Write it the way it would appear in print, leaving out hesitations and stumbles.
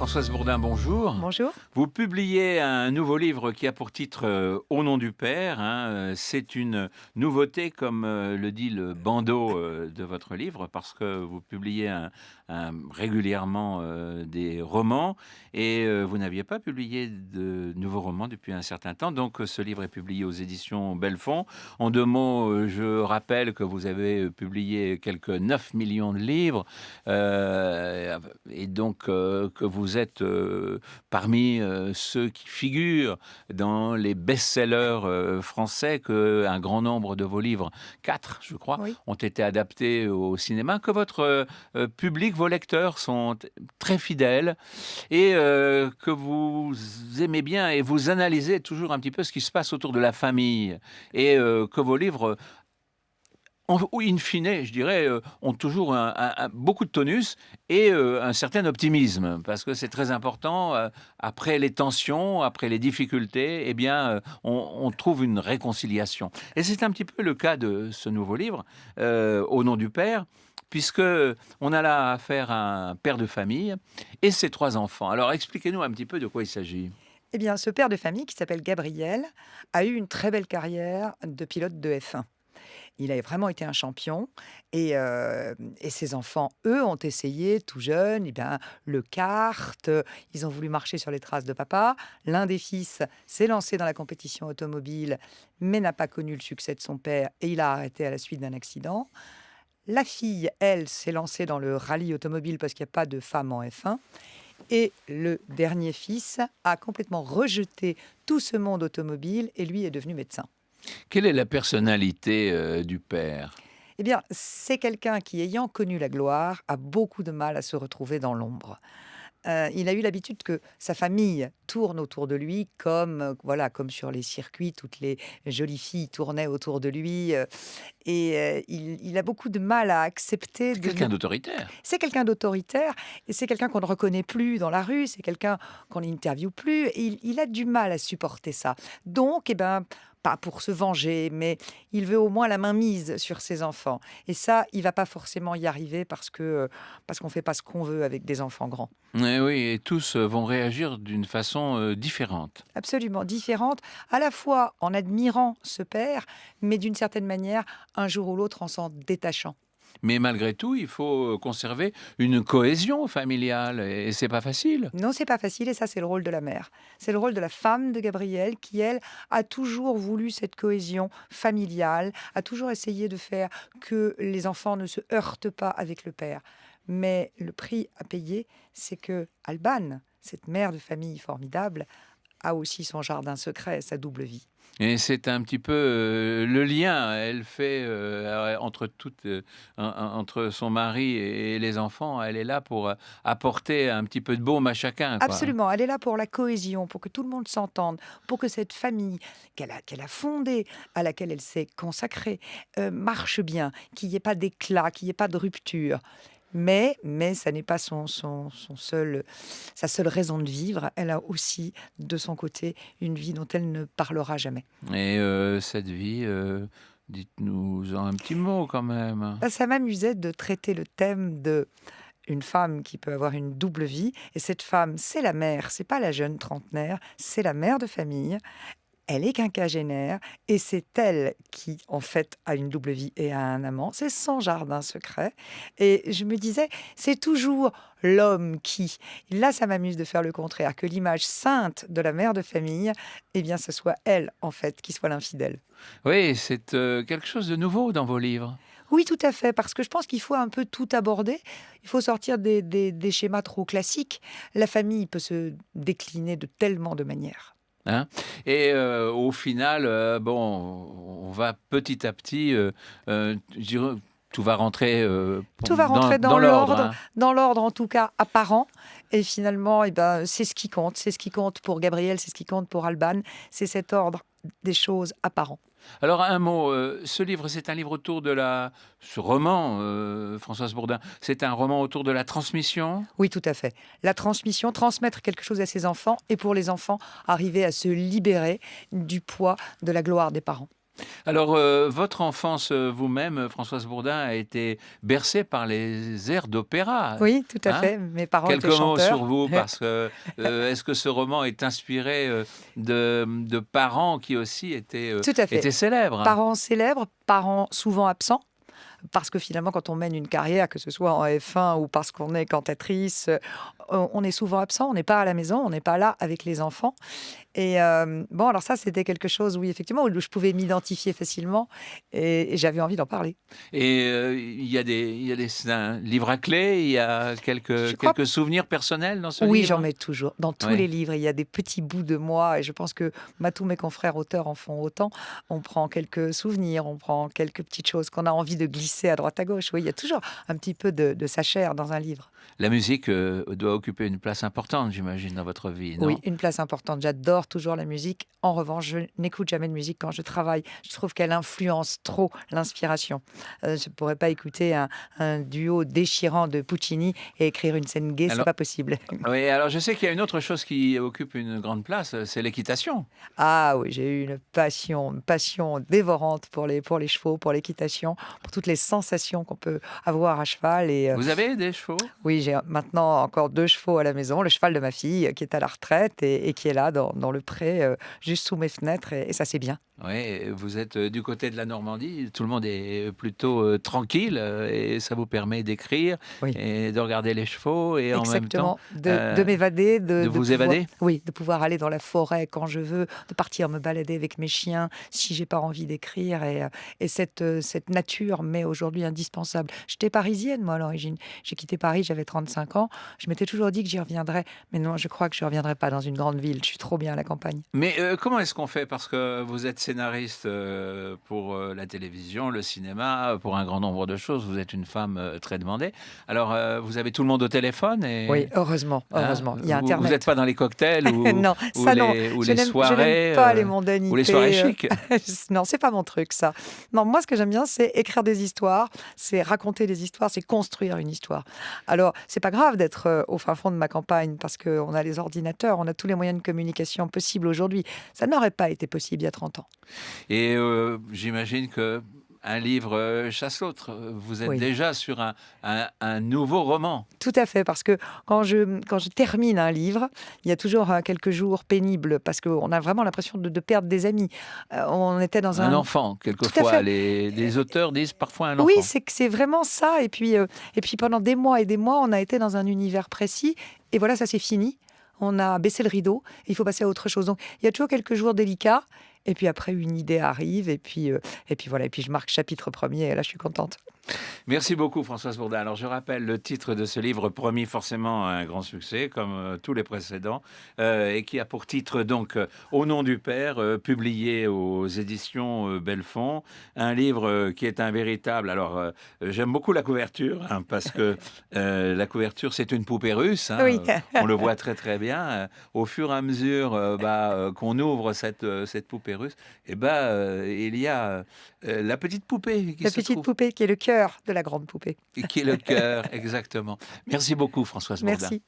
Françoise Bourdin, bonjour. Bonjour. Vous publiez un nouveau livre qui a pour titre Au nom du Père, hein. C'est une nouveauté, comme le dit le bandeau de votre livre, parce que vous publiez régulièrement des romans et vous n'aviez pas publié de nouveaux romans depuis un certain temps. Donc ce livre est publié aux éditions Belfond. En deux mots, je rappelle que vous avez publié quelques 9 millions de livres et donc que vous êtes parmi ceux qui figurent dans les best-sellers français, qu'un grand nombre de vos livres, 4 je crois, Oui. ont été adaptés au cinéma, que votre public, vos lecteurs sont très fidèles et que vous aimez bien et vous analysez toujours un petit peu ce qui se passe autour de la famille et que vos livres in fine, je dirais, ont toujours beaucoup de tonus et un certain optimisme, parce que c'est très important. Après les tensions, après les difficultés, eh bien, on trouve une réconciliation. Et c'est un petit peu le cas de ce nouveau livre, Au nom du Père, puisque on a là affaire à un père de famille et ses 3 enfants. Alors, expliquez-nous un petit peu de quoi il s'agit. Eh bien, ce père de famille qui s'appelle Gabriel a eu une très belle carrière de pilote de F1. Il a vraiment été un champion et ses enfants, eux, ont essayé tout jeunes eh bien, le kart. Ils ont voulu marcher sur les traces de papa. L'un des fils s'est lancé dans la compétition automobile mais n'a pas connu le succès de son père et il a arrêté à la suite d'un accident. La fille, elle, s'est lancée dans le rallye automobile parce qu'il n'y a pas de femmes en F1. Et le dernier fils a complètement rejeté tout ce monde automobile et lui est devenu médecin. Quelle est la personnalité du père? Eh bien, c'est quelqu'un qui, ayant connu la gloire, a beaucoup de mal à se retrouver dans l'ombre. Il a eu l'habitude que sa famille tourne autour de lui comme, voilà, comme sur les circuits, toutes les jolies filles tournaient autour de lui, il a beaucoup de mal à accepter C'est de ne. quelqu'un d'autoritaire. C'est quelqu'un d'autoritaire et c'est quelqu'un qu'on ne reconnaît plus dans la rue, c'est quelqu'un qu'on n'interviewe plus. Et il a du mal à supporter ça. Donc, eh ben, pas pour se venger, mais il veut au moins la main mise sur ses enfants. Et ça, il va pas forcément y arriver parce qu'on fait pas ce qu'on veut avec des enfants grands. Eh oui, et tous vont réagir d'une façon différente. Absolument différente, à la fois en admirant ce père, mais d'une certaine manière, un jour ou l'autre, en s'en détachant. Mais malgré tout, il faut conserver une cohésion familiale et c'est pas facile. Non, c'est pas facile et ça, c'est le rôle de la mère. C'est le rôle de la femme de Gabriel qui, elle, a toujours voulu cette cohésion familiale, a toujours essayé de faire que les enfants ne se heurtent pas avec le père. Mais le prix à payer, c'est que Alban, cette mère de famille formidable, a aussi son jardin secret, sa double vie. Et c'est un petit peu le lien, elle fait entre son mari et les enfants, elle est là pour apporter un petit peu de baume à chacun, quoi. Absolument, elle est là pour la cohésion, pour que tout le monde s'entende, pour que cette famille qu'elle a fondée, à laquelle elle s'est consacrée, marche bien, qu'il n'y ait pas d'éclat, qu'il n'y ait pas de rupture. Mais ça n'est pas sa seule raison de vivre. Elle a aussi, de son côté, une vie dont elle ne parlera jamais. Et cette vie, dites-nous en un petit mot quand même. Ça m'amusait de traiter le thème de une femme qui peut avoir une double vie. Et cette femme, c'est la mère, c'est pas la jeune trentenaire, c'est la mère de famille. Elle est quinquagénaire et c'est elle qui, en fait, a une double vie et a un amant. C'est son jardin secret. Et je me disais, c'est toujours l'homme qui. Là, ça m'amuse de faire le contraire, que l'image sainte de la mère de famille, eh bien, ce soit elle, en fait, qui soit l'infidèle. Oui, c'est quelque chose de nouveau dans vos livres. Oui, tout à fait, parce que je pense qu'il faut un peu tout aborder. Il faut sortir des schémas trop classiques. La famille peut se décliner de tellement de manières. Hein? Et au final, bon, on va petit à petit, je dirais, tout va rentrer Tout va dans, rentrer dans l'ordre, hein. dans l'ordre en tout cas apparent. Et finalement, eh ben, c'est ce qui compte. C'est ce qui compte pour Gabriel, c'est ce qui compte pour Alban. C'est cet ordre des choses apparents. Alors un mot, ce livre, c'est un livre autour de ce roman, Françoise Bourdin, c'est un roman autour de la transmission? Oui, tout à fait. La transmission, transmettre quelque chose à ses enfants et pour les enfants, arriver à se libérer du poids de la gloire des parents. Alors, votre enfance, vous-même, Françoise Bourdin, a été bercée par les airs d'opéra, Oui, tout à hein? fait. Mes parents Quelques étaient mots chanteurs. sur vous parce que, est-ce que ce roman est inspiré, de parents qui aussi Tout à fait. étaient célèbres? Parents célèbres, parents souvent absents. Parce que finalement, quand on mène une carrière, que ce soit en F1 ou parce qu'on est cantatrice, on est souvent absent, on n'est pas à la maison, on n'est pas là avec les enfants. Et bon, alors ça, c'était quelque chose, oui, effectivement, où je pouvais m'identifier facilement et j'avais envie d'en parler. Et il y a c'est un livre à clé, il y a Je crois quelques souvenirs personnels dans ce Oui, j'en livre? mets toujours. Dans tous Oui. les livres, il y a des petits bouts de moi et je pense que tous mes confrères auteurs en font autant. On prend quelques souvenirs, on prend quelques petites choses qu'on a envie de glisser à droite à gauche. Oui, il y a toujours un petit peu de sa chair dans un livre. La musique, doit occuper une place importante, j'imagine, dans votre vie, Oui, non? une place importante. J'adore toujours la musique. En revanche, je n'écoute jamais de musique quand je travaille. Je trouve qu'elle influence trop l'inspiration. Je ne pourrais pas écouter un duo déchirant de Puccini et écrire une scène gaie, c'est Alors pas possible. oui, alors je sais qu'il y a une autre chose qui occupe une grande place, c'est l'équitation. Ah oui, j'ai eu une passion dévorante pour les chevaux, pour l'équitation, pour toutes les sensations qu'on peut avoir à cheval. Et Vous avez des chevaux? oui, j'ai maintenant encore 2 chevaux à la maison. Le cheval de ma fille qui est à la retraite et qui est là dans le pré, juste sous mes fenêtres et ça, c'est bien. Oui, et vous êtes, du côté de la Normandie, tout le monde est plutôt, tranquille, et ça vous permet d'écrire Oui. et de regarder les chevaux et en même temps, Exactement, de heu, m'évader, de de vous pouvoir évader? oui, de pouvoir aller dans la forêt quand je veux, de partir me balader avec mes chiens si j'ai pas envie d'écrire et cette nature m'est aujourd'hui indispensable. J'étais parisienne moi à l'origine. J'ai quitté Paris, j'avais 35 ans. Je m'étais toujours dit que j'y reviendrais, mais non, je crois que je reviendrai pas dans une grande ville. Je suis trop bien à la campagne. Mais, comment est-ce qu'on fait? Parce que vous êtes scénariste, pour, la télévision, le cinéma, pour un grand nombre de choses. Vous êtes une femme, très demandée. Alors, vous avez tout le monde au téléphone Oui, et heureusement, hein, heureusement, il y a vous n'êtes internet. pas dans les cocktails Non, ça non, ou je les n'aime soirées, pas les ou les soirées mondanités, chics? non, c'est pas mon truc ça. Non, moi ce que j'aime bien, c'est écrire des histoires, c'est raconter des histoires, c'est construire une histoire. Alors, c'est pas grave d'être, au fin fond de ma campagne parce qu'on a les ordinateurs, on a tous les moyens de communication possibles aujourd'hui. Ça n'aurait pas été possible il y a 30 ans. Et j'imagine qu'un livre, chasse l'autre. Vous êtes Oui. déjà sur un nouveau roman. Tout à fait, parce que quand je termine un livre, il y a toujours, quelques jours pénibles parce qu'on a vraiment l'impression de perdre des amis. On était dans Un un enfant, tout à quelquefois. fait. Les auteurs disent parfois un Oui, enfant. c'est vraiment ça et puis pendant des mois et des mois, on a été dans un univers précis et voilà, ça c'est fini. On a baissé le rideau, il faut passer à autre chose. Donc il y a toujours quelques jours délicats et puis après une idée arrive et puis voilà et puis je marque chapitre premier et là je suis contente. Merci beaucoup Françoise Bourdin. Alors je rappelle le titre de ce livre promis forcément un grand succès comme tous les précédents et qui a pour titre donc Au nom du Père, publié aux éditions Belfond, un livre qui est un véritable. Alors j'aime beaucoup la couverture hein, parce que la couverture c'est une poupée russe, hein, Oui. on le voit très très bien. Au fur et à mesure qu'on ouvre cette poupée russe, et il y a la petite poupée qui La se petite trouve. poupée qui est le cœur de la grande poupée. Et qui est le cœur, exactement. Merci beaucoup Françoise Bourdin. Merci.